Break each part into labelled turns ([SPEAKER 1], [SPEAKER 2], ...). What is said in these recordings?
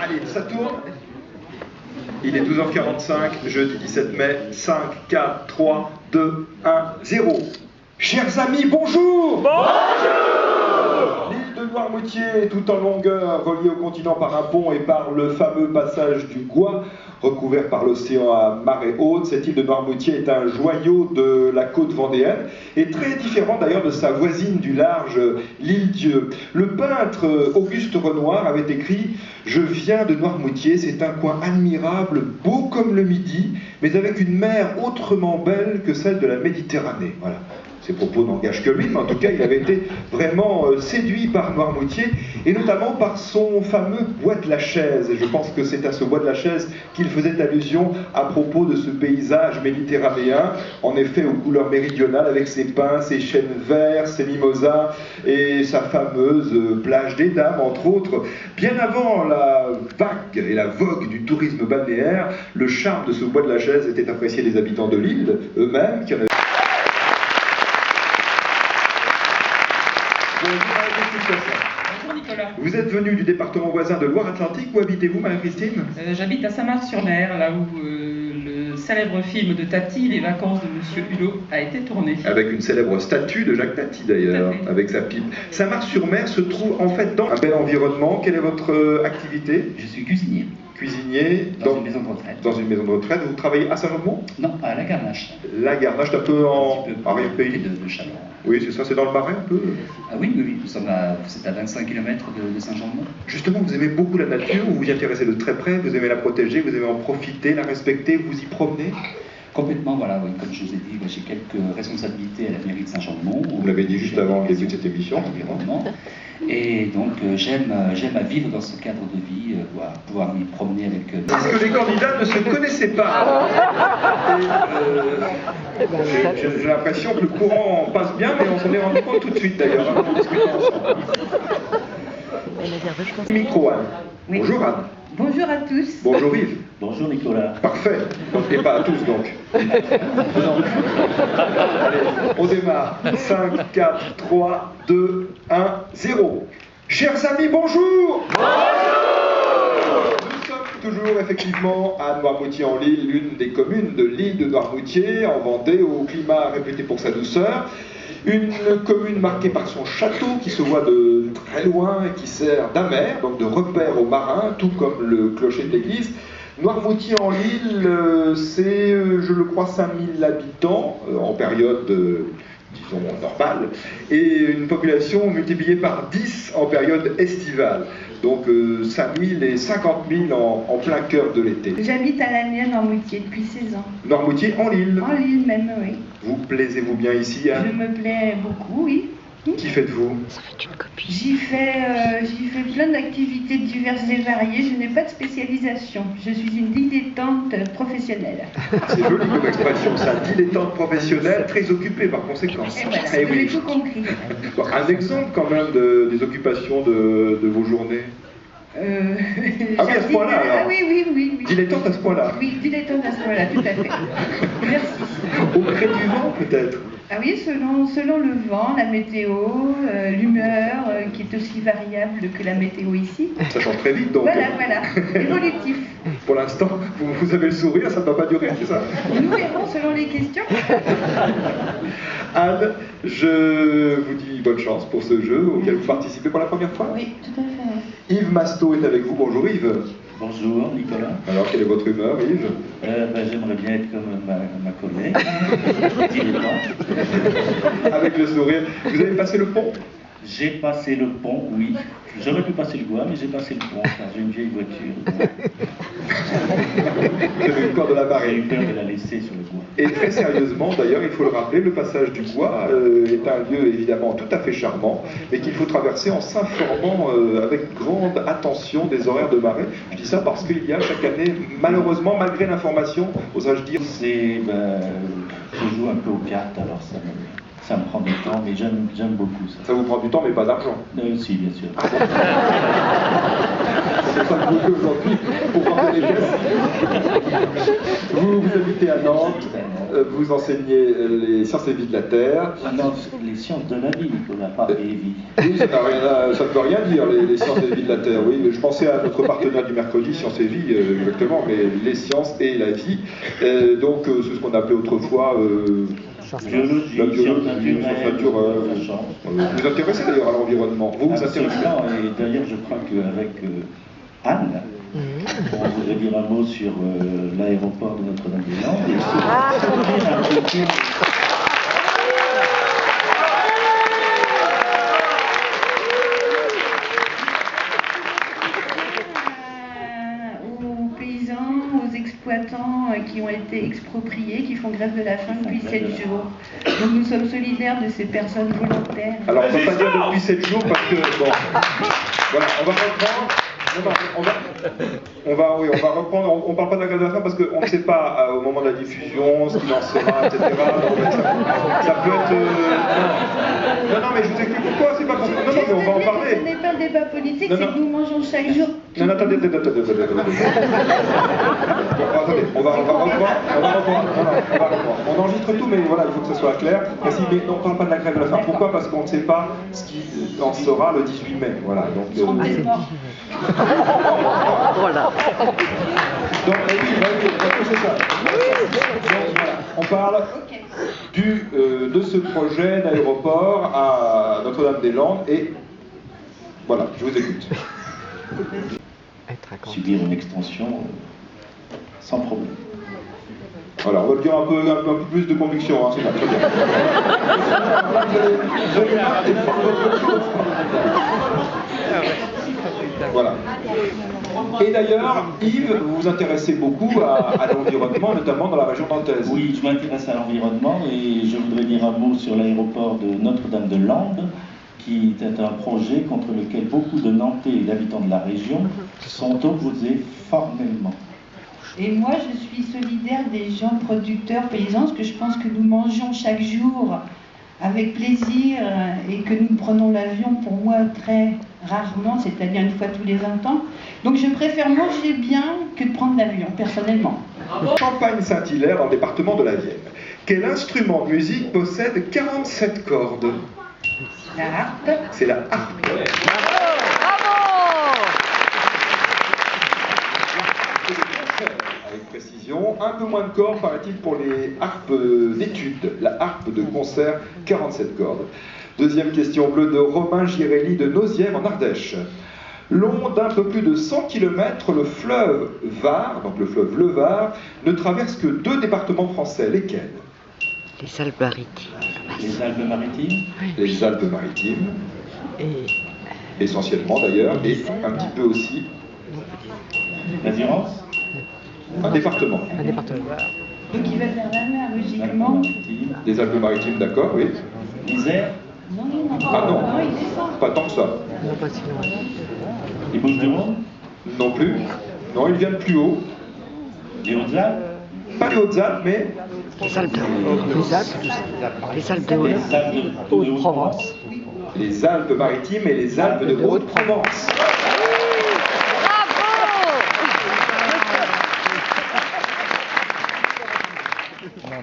[SPEAKER 1] Allez, ça tourne. Il est 12h45, jeudi 17 mai, 5, 4, 3, 2, 1, 0. Chers amis, bonjour! Bonjour! L'île de Noirmoutier est tout en longueur, reliée au continent par un pont et par le fameux passage du Gois, recouvert par l'océan à marée haute. Cette île de Noirmoutier est un joyau de la côte vendéenne et très différent d'ailleurs de sa voisine du large, l'île Dieu. Le peintre Auguste Renoir avait écrit « Je viens de Noirmoutier, c'est un coin admirable, beau comme le midi, mais avec une mer autrement belle que celle de la Méditerranée. » Voilà. Ses propos n'engagent que lui, mais en tout cas, il avait été vraiment séduit par Noirmoutier, et notamment par son fameux bois de la Chaise. Et je pense que c'est à ce bois de la Chaise qu'il faisait allusion à propos de ce paysage méditerranéen, en effet aux couleurs méridionales, avec ses pins, ses chênes verts, ses mimosas, et sa fameuse plage des Dames, entre autres. Bien avant la vague et la vogue du tourisme balnéaire, le charme de ce bois de la Chaise était apprécié des habitants de l'île eux-mêmes, qui en avaient...
[SPEAKER 2] Bonjour Nicolas.
[SPEAKER 1] Vous êtes venu du département voisin de Loire-Atlantique. Où habitez-vous, Marie-Christine?
[SPEAKER 2] J'habite à Saint-Marc-sur-Mer, là où le célèbre film de Tati, Les vacances de Monsieur Hulot, a été tourné.
[SPEAKER 1] Avec une célèbre statue de Jacques Tati d'ailleurs, avec sa pipe. Saint-Marc-sur-Mer se trouve en fait dans un bel environnement. Quelle est votre activité?
[SPEAKER 3] Je suis cuisinier.
[SPEAKER 1] Cuisinier
[SPEAKER 3] dans une maison de retraite.
[SPEAKER 1] Dans une maison de retraite. Vous travaillez à Saint-Germain?
[SPEAKER 3] Non, à La Garnache.
[SPEAKER 1] La Garnache, un peu en arrière-pays.
[SPEAKER 3] De Chalon.
[SPEAKER 1] Oui, c'est ça, c'est dans le Marais un peu.
[SPEAKER 3] Ah oui, c'est à 25 km de Saint-Germain.
[SPEAKER 1] Justement, vous aimez beaucoup la nature, vous vous y intéressez de très près, vous aimez la protéger, vous aimez en profiter, la respecter, vous y promener?
[SPEAKER 3] Complètement, voilà, oui. Comme je vous ai dit, j'ai quelques responsabilités à la mairie de Saint-Jean-de-Mont.
[SPEAKER 1] Vous l'avez dit juste avant le début de cette émission.
[SPEAKER 3] Et donc j'aime à vivre dans ce cadre de vie, pouvoir m'y promener avec...
[SPEAKER 1] Parce que les candidats ne se connaissaient pas. J'ai l'impression que le courant passe bien, mais on s'en est rendu compte tout de suite d'ailleurs, en discutant ensemble. Micro Anne.
[SPEAKER 4] Oui.
[SPEAKER 1] Bonjour Anne.
[SPEAKER 4] Bonjour à tous.
[SPEAKER 1] Bonjour Yves.
[SPEAKER 3] Bonjour Nicolas.
[SPEAKER 1] Parfait. Et pas à tous donc. Allez, on démarre. 5, 4, 3, 2, 1, 0. Chers amis, bonjour. Bonjour. Nous sommes toujours effectivement à Noirmoutier-en-l'Île, l'une des communes de l'île de Noirmoutier, en Vendée, au climat réputé pour sa douceur. Une commune marquée par son château qui se voit de très loin et qui sert d'amer, donc de repère aux marins, tout comme le clocher de l'église. Noirmoutier-en-l'Île, c'est, je le crois, 5000 habitants en période, disons, normale, et une population multipliée par 10 en période estivale. Donc 5000 et 50 000 en plein cœur de l'été.
[SPEAKER 4] J'habite à Lagny, à Noirmoutier, depuis 16 ans.
[SPEAKER 1] Noirmoutier en Lille.
[SPEAKER 4] En Lille même, oui.
[SPEAKER 1] Vous plaisez-vous bien ici, Anne?
[SPEAKER 4] Je me plais beaucoup, oui.
[SPEAKER 1] Qui faites-vous?
[SPEAKER 4] J'y fais plein d'activités diverses et variées. Je n'ai pas de spécialisation. Je suis une dilettante professionnelle.
[SPEAKER 1] C'est joli comme expression, ça. Dilettante professionnelle, très occupée par conséquent.
[SPEAKER 4] Et voilà,
[SPEAKER 1] Eh
[SPEAKER 4] vous avez
[SPEAKER 1] oui.
[SPEAKER 4] tout compris.
[SPEAKER 1] Bon, un exemple quand même des occupations de vos journées. Ah oui, à ce point-là alors.
[SPEAKER 4] Ah oui.
[SPEAKER 1] Dilettante à ce point-là.
[SPEAKER 4] Oui, dilettante à ce point-là, tout à fait. Merci.
[SPEAKER 1] Au gré du vent peut-être.
[SPEAKER 4] Ah oui, selon le vent, la météo, l'humeur, qui est aussi variable que la météo ici.
[SPEAKER 1] Ça change très vite donc.
[SPEAKER 4] Voilà, évolutif.
[SPEAKER 1] Pour l'instant, vous avez le sourire, ça ne va pas durer, c'est ça?
[SPEAKER 4] Nous verrons selon les questions.
[SPEAKER 1] Anne, je vous dis bonne chance pour ce jeu auquel vous participez pour la première fois.
[SPEAKER 4] Oui, tout à fait.
[SPEAKER 1] Yves Masto est avec vous. Bonjour Yves.
[SPEAKER 3] Bonjour Nicolas.
[SPEAKER 1] Alors, quelle est votre humeur, Yves?
[SPEAKER 3] J'aimerais bien être comme ma collègue.
[SPEAKER 1] Avec le sourire. Vous avez passé le pont?
[SPEAKER 3] J'ai passé le pont, oui. J'aurais pu passer le Gois, mais j'ai passé le pont car j'ai une vieille voiture.
[SPEAKER 1] Vous avez eu peur de la marée.
[SPEAKER 3] J'ai eu peur de la laisser sur le Gois.
[SPEAKER 1] Et très sérieusement, d'ailleurs, il faut le rappeler, le passage du Gois est un lieu évidemment tout à fait charmant, mais qu'il faut traverser en s'informant avec grande attention des horaires de marée. Je dis ça parce qu'il y a chaque année, malheureusement, malgré l'information, oserais-je dire...
[SPEAKER 3] Je joue un peu aux cartes, alors ça me prend du temps, mais j'aime beaucoup ça.
[SPEAKER 1] Ça vous prend du temps, mais pas d'argent.
[SPEAKER 3] Si, bien sûr.
[SPEAKER 1] Ah bon. C'est ça que vous faites aujourd'hui pour remplir les pièces. Vous habitez habitez à Nantes, vous enseignez les sciences et vie de la Terre.
[SPEAKER 5] Non, les sciences de la vie, Nicolas, pas les vies.
[SPEAKER 1] Oui, ça ne veut rien dire, les sciences et vie de la Terre. Oui, je pensais à notre partenaire du mercredi, Sciences et Vie, exactement, mais les sciences et la vie. Donc, c'est ce qu'on appelait autrefois
[SPEAKER 5] Biologie,
[SPEAKER 1] la biologie,
[SPEAKER 5] sciences
[SPEAKER 1] naturelles. Vous vous intéressez d'ailleurs à l'environnement. Vous vous intéressez.
[SPEAKER 5] Et d'ailleurs, je crois qu'avec Anne, on voudrait dire un mot sur l'aéroport de Notre-Dame-des-Landes. Et dire un petit peu.
[SPEAKER 4] Aux paysans, aux exploitants qui ont été expropriés, qui font grève de la faim depuis 7 jours. Donc nous sommes solidaires de ces personnes volontaires.
[SPEAKER 1] Alors, on ne va pas dire depuis 7 jours parce que, bon, voilà, on va reprendre. Non, on va reprendre. On ne parle pas de la grève de la faim parce qu'on ne sait pas au moment de la diffusion ce qu'il en sera, etc. Donc, ça peut être. Non, mais je vous explique pourquoi. C'est pas parce que. Non, mais on va en parler.
[SPEAKER 4] Ce n'est pas un débat politique, c'est que nous mangeons chaque jour.
[SPEAKER 1] Non, attendez. Attendez, on va reprendre. On enregistre tout, mais voilà, il faut que ce soit clair. Merci, mais on ne parle pas de la grève de la faim. Pourquoi? Parce qu'on ne sait pas ce qui en sera le 18 mai. Voilà. Donc,
[SPEAKER 6] Voilà.
[SPEAKER 1] Donc, c'est ça. Donc, voilà, on parle de ce projet d'aéroport à Notre-Dame-des-Landes et voilà, je vous écoute.
[SPEAKER 5] Subir une extension sans problème.
[SPEAKER 1] Voilà, on va le dire un peu plus de conviction, hein, c'est pas très bien. Voilà. Et d'ailleurs, Yves, vous vous intéressez beaucoup à l'environnement, notamment dans la région nantaise.
[SPEAKER 5] Oui, je m'intéresse à l'environnement et je voudrais dire un mot sur l'aéroport de Notre-Dame-de-Landes, qui est un projet contre lequel beaucoup de Nantais et d'habitants de la région sont opposés formellement.
[SPEAKER 4] Et moi, je suis solidaire des gens producteurs paysans, parce que je pense que nous mangeons chaque jour avec plaisir et que nous prenons l'avion pour moi très rarement, c'est-à-dire une fois tous les 20 ans. Donc je préfère manger bien que de prendre l'avion, personnellement.
[SPEAKER 1] Champagne-Saint-Hilaire, dans le département de la Vienne. Quel instrument de musique possède 47 cordes?
[SPEAKER 4] La harpe.
[SPEAKER 1] C'est la harpe. Avec précision, un peu moins de cordes, paraît-il, pour les harpes d'études. La harpe de concert, 47 cordes. Deuxième question bleue de Romain Girelli de Nausière en Ardèche. Long d'un peu plus de 100 km, le fleuve Var, donc le fleuve le Var, ne traverse que 2 départements français. Lesquels?
[SPEAKER 6] Les Alpes-Maritimes.
[SPEAKER 5] Les Alpes-Maritimes.
[SPEAKER 1] Les Alpes-Maritimes.
[SPEAKER 6] Et
[SPEAKER 1] essentiellement d'ailleurs, et un petit peu aussi.
[SPEAKER 5] La Durance.
[SPEAKER 1] Un département.
[SPEAKER 6] un département.
[SPEAKER 4] Donc il va vers la mer, logiquement.
[SPEAKER 1] Les Alpes-Maritimes, d'accord, oui.
[SPEAKER 5] L'Isère.
[SPEAKER 4] Non,
[SPEAKER 1] Ah non,
[SPEAKER 4] il descend.
[SPEAKER 1] pas tant que ça.
[SPEAKER 6] Non, pas si loin.
[SPEAKER 5] Les Bouches-du-Rhône.
[SPEAKER 1] Non plus. Non, ils viennent plus haut.
[SPEAKER 5] Les Hautes-Alpes.
[SPEAKER 1] Pas les Hautes-Alpes, mais
[SPEAKER 6] Les Alpes de Haute-Provence.
[SPEAKER 1] les Alpes-Maritimes et les Alpes de Haute-Provence.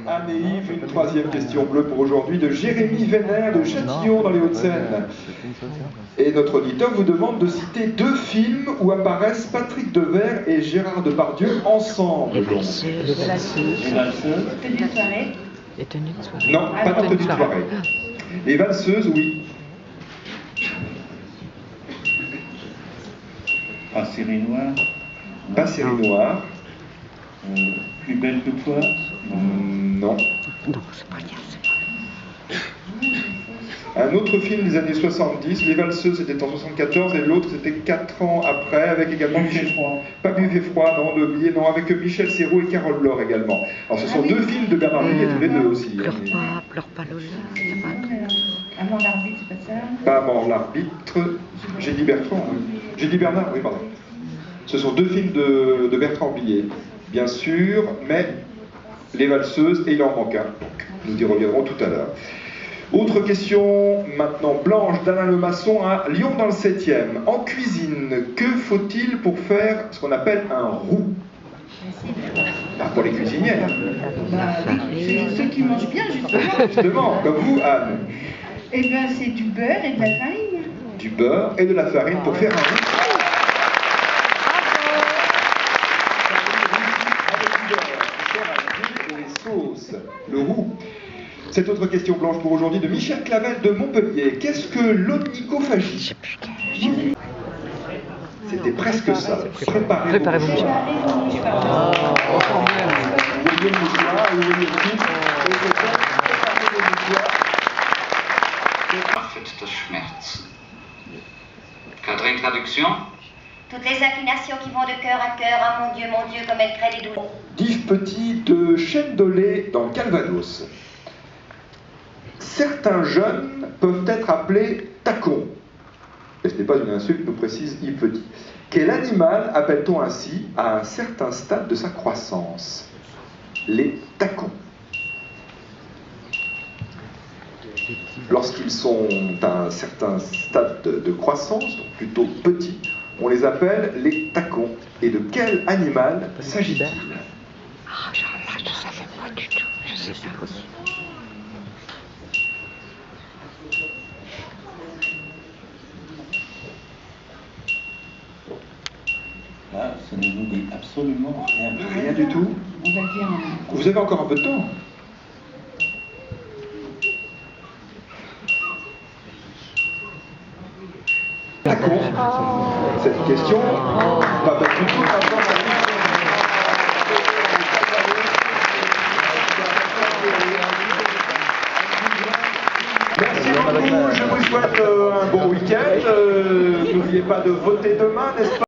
[SPEAKER 1] Anne et Yves, une troisième question bleue pour aujourd'hui de Jérémy Vénère de Châtillon dans les Hauts-de-Seine. Et notre auditeur vous demande de citer 2 films où apparaissent Patrick Devers et Gérard Depardieu ensemble.
[SPEAKER 6] Les valseuses.
[SPEAKER 5] Les Valseuses.
[SPEAKER 4] Tenue de soirée.
[SPEAKER 6] Les tenues de soirée.
[SPEAKER 1] Non, pas de tenue de soirée. Les valseuses, oui.
[SPEAKER 5] Pas série noire.
[SPEAKER 1] Pas série noire.
[SPEAKER 5] Plus belle que toi.
[SPEAKER 1] Non.
[SPEAKER 6] Non, c'est pas bien.
[SPEAKER 1] Un autre film des années 70, Les Valseuses, c'était en 74 et l'autre c'était 4 ans après, avec également Michel Froid. Pas Buff et Froid, non, de Blier, non, avec Michel Serrault et Carole Laure également. Alors ce sont 2 films de Bernard Blier, tous les deux aussi.
[SPEAKER 6] Pleure pas Lola, c'est pas un truc.
[SPEAKER 4] Avant l'arbitre, c'est pas ça.
[SPEAKER 1] Pas avant l'arbitre, j'ai dit Bertrand, oui. J'ai dit Bernard, oui, pardon. Ce sont 2 films de Bertrand Blier, bien sûr, mais Les Valseuses et il en manque un. Nous y reviendrons tout à l'heure. Autre question, maintenant, Blanche d'Alain Lemasson à Lyon dans le 7e. En cuisine, que faut-il pour faire ce qu'on appelle un roux? Bah, pour les cuisinières.
[SPEAKER 4] Bah, oui, ceux qui mangent bien, justement.
[SPEAKER 1] Justement, comme vous, Anne.
[SPEAKER 4] Eh bien, c'est du beurre et de la farine.
[SPEAKER 1] Du beurre et de la farine pour faire un roux. Avec du beurre, faire un roux et les sauces. Le roux. Cette autre question blanche pour aujourd'hui de Michel Clavel de Montpellier. Qu'est-ce que l'onychophagie? C'était presque ça. Préparez vos mouchoirs. Vous voyez le mouchoir, vous voyez le titre, et c'est ça, préparez vos mouchoirs.
[SPEAKER 7] Parfaite de Schmerz. Cadre traduction.
[SPEAKER 8] Toutes les inclinations qui vont de cœur à cœur, ah mon Dieu, comme elles créent des douleurs.
[SPEAKER 1] Yves Petit de Chêne-Dolé dans le Calvados. Certains jeunes peuvent être appelés tacons. Et ce n'est pas une insulte, nous précise Yves Petit. Quel animal appelle-t-on ainsi à un certain stade de sa croissance? Les tacons. Lorsqu'ils sont à un certain stade de croissance, donc plutôt petits, on les appelle les tacons. Et de quel animal s'agit-il?
[SPEAKER 6] Ah, je ne savais pas du tout. Je sais pas.
[SPEAKER 5] Là, ça ne nous dit absolument rien.
[SPEAKER 1] Rien du tout.
[SPEAKER 4] On va dire.
[SPEAKER 1] Vous avez encore un peu de temps. Tacon. Cette question va pas du tout maintenant. Merci beaucoup, je vous souhaite un bon week-end. N'oubliez pas de voter demain, n'est-ce pas?